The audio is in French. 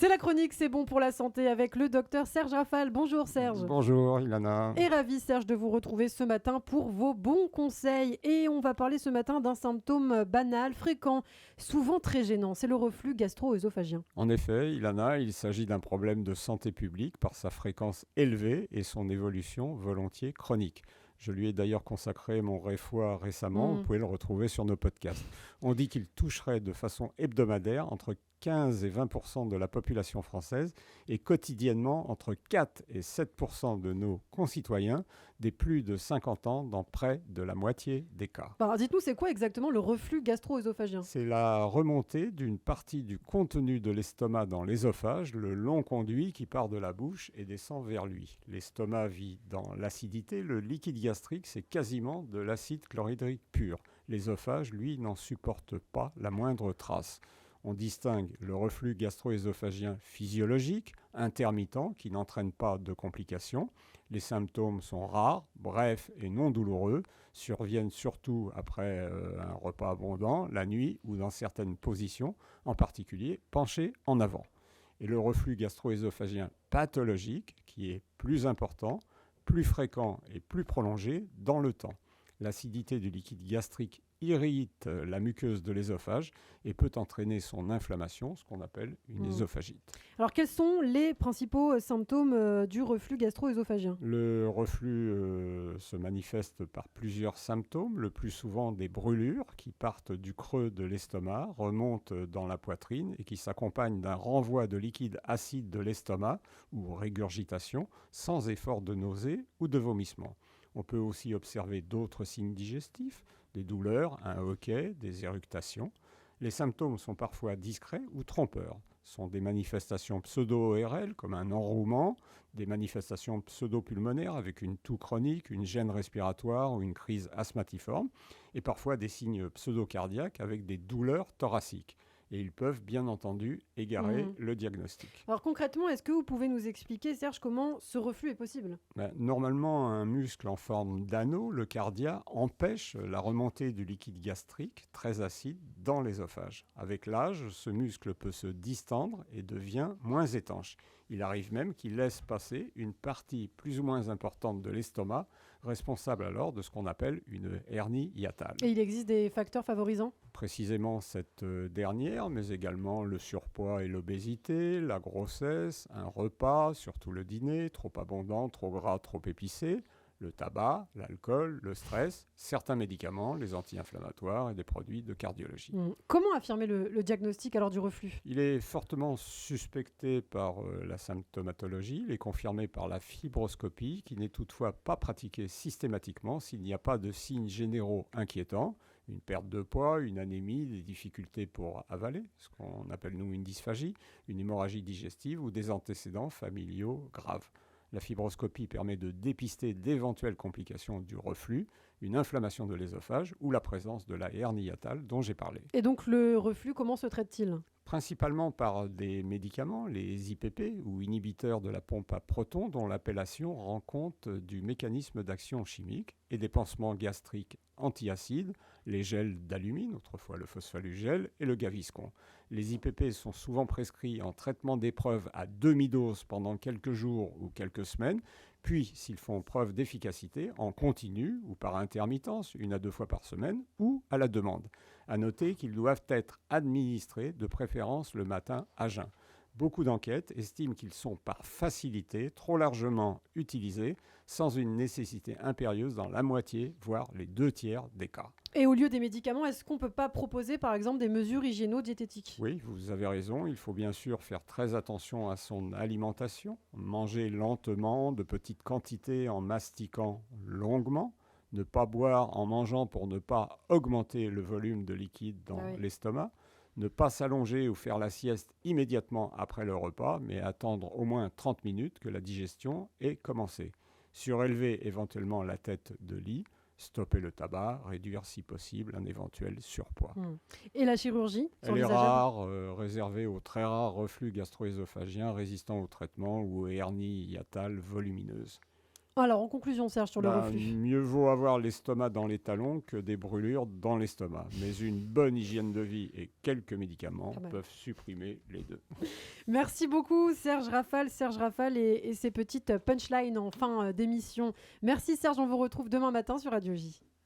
C'est la chronique, c'est bon pour la santé avec le docteur Serge Rafal. Bonjour Serge. Bonjour Ilana. Et ravi Serge de vous retrouver ce matin pour vos bons conseils. Et on va parler ce matin d'un symptôme banal, fréquent, souvent très gênant. C'est le reflux gastro-œsophagien. En effet, Ilana, il s'agit d'un problème de santé publique par sa fréquence élevée et son évolution volontiers chronique. Je lui ai d'ailleurs consacré mon réfois récemment, vous pouvez le retrouver sur nos podcasts. On dit qu'il toucherait de façon hebdomadaire entre 15 et 20% de la population française et quotidiennement entre 4 et 7% de nos concitoyens des plus de 50 ans dans près de la moitié des cas. Alors dites-nous, c'est quoi exactement le reflux gastro-œsophagien ? C'est la remontée d'une partie du contenu de l'estomac dans l'œsophage, le long conduit qui part de la bouche et descend vers lui. L'estomac vit dans l'acidité, le liquide gastrique c'est quasiment de l'acide chlorhydrique pur. L'œsophage, lui, n'en supporte pas la moindre trace. On distingue le reflux gastro-œsophagien physiologique, intermittent, qui n'entraîne pas de complications. Les symptômes sont rares, brefs et non douloureux, surviennent surtout après un repas abondant, la nuit ou dans certaines positions, en particulier penché en avant. Et le reflux gastro-œsophagien pathologique, qui est plus important, plus fréquent et plus prolongé dans le temps. L'acidité du liquide gastrique irrite la muqueuse de l'œsophage et peut entraîner son inflammation, ce qu'on appelle une œsophagite. Alors quels sont les principaux symptômes du reflux gastro-œsophagien ? Le reflux se manifeste par plusieurs symptômes, le plus souvent des brûlures qui partent du creux de l'estomac, remontent dans la poitrine et qui s'accompagnent d'un renvoi de liquide acide de l'estomac ou régurgitation sans effort de nausée ou de vomissement. On peut aussi observer d'autres signes digestifs, des douleurs, un hoquet, des éructations. Les symptômes sont parfois discrets ou trompeurs. Ce sont des manifestations pseudo-ORL comme un enrouement, des manifestations pseudo-pulmonaires avec une toux chronique, une gêne respiratoire ou une crise asthmatiforme, et parfois des signes pseudo-cardiaques avec des douleurs thoraciques. Et ils peuvent bien entendu égarer le diagnostic. Alors concrètement, est-ce que vous pouvez nous expliquer, Serge, comment ce reflux est possible ? Normalement, un muscle en forme d'anneau, le cardia, empêche la remontée du liquide gastrique très acide dans l'œsophage. Avec l'âge, ce muscle peut se distendre et devient moins étanche. Il arrive même qu'il laisse passer une partie plus ou moins importante de l'estomac, responsable alors de ce qu'on appelle une hernie hiatale. Et il existe des facteurs favorisants ? Précisément cette dernière, mais également le surpoids et l'obésité, la grossesse, un repas, surtout le dîner, trop abondant, trop gras, trop épicé, le tabac, l'alcool, le stress, certains médicaments, les anti-inflammatoires et des produits de cardiologie. Comment affirmer le diagnostic alors du reflux ? Il est fortement suspecté par la symptomatologie, il est confirmé par la fibroscopie, qui n'est toutefois pas pratiquée systématiquement s'il n'y a pas de signes généraux inquiétants, une perte de poids, une anémie, des difficultés pour avaler, ce qu'on appelle nous une dysphagie, une hémorragie digestive ou des antécédents familiaux graves. La fibroscopie permet de dépister d'éventuelles complications du reflux, une inflammation de l'œsophage ou la présence de la hernie hiatale dont j'ai parlé. Et donc le reflux, comment se traite-t-il ? Principalement par des médicaments, les IPP ou inhibiteurs de la pompe à protons dont l'appellation rend compte du mécanisme d'action chimique et des pansements gastriques antiacides, les gels d'alumine, autrefois le phosphalugel, et le Gaviscon. Les IPP sont souvent prescrits en traitement d'épreuve à demi-dose pendant quelques jours ou quelques semaines, puis s'ils font preuve d'efficacité, en continu ou par intermittence, 1 à 2 fois par semaine, ou à la demande. À noter qu'ils doivent être administrés de préférence le matin à jeun. Beaucoup d'enquêtes estiment qu'ils sont par facilité trop largement utilisés sans une nécessité impérieuse dans la moitié, voire les 2/3 des cas. Et au lieu des médicaments, est-ce qu'on ne peut pas proposer par exemple des mesures hygiéno-diététiques ? Oui, vous avez raison, il faut bien sûr faire très attention à son alimentation, manger lentement, de petites quantités en mastiquant longuement, ne pas boire en mangeant pour ne pas augmenter le volume de liquide dans l'estomac, ne pas s'allonger ou faire la sieste immédiatement après le repas, mais attendre au moins 30 minutes que la digestion ait commencé. Surélever éventuellement la tête de lit, stopper le tabac, réduire si possible un éventuel surpoids. Et la chirurgie ? Elle est rare, réservée aux très rares reflux gastro-œsophagiens résistants au traitement ou aux hernies hiatales volumineuses. Alors, en conclusion, Serge, sur le reflux. Mieux vaut avoir l'estomac dans les talons que des brûlures dans l'estomac. Mais une bonne hygiène de vie et quelques médicaments peuvent supprimer les deux. Merci beaucoup, Serge Rafale et ses petites punchlines en fin d'émission. Merci, Serge, on vous retrouve demain matin sur Radio J.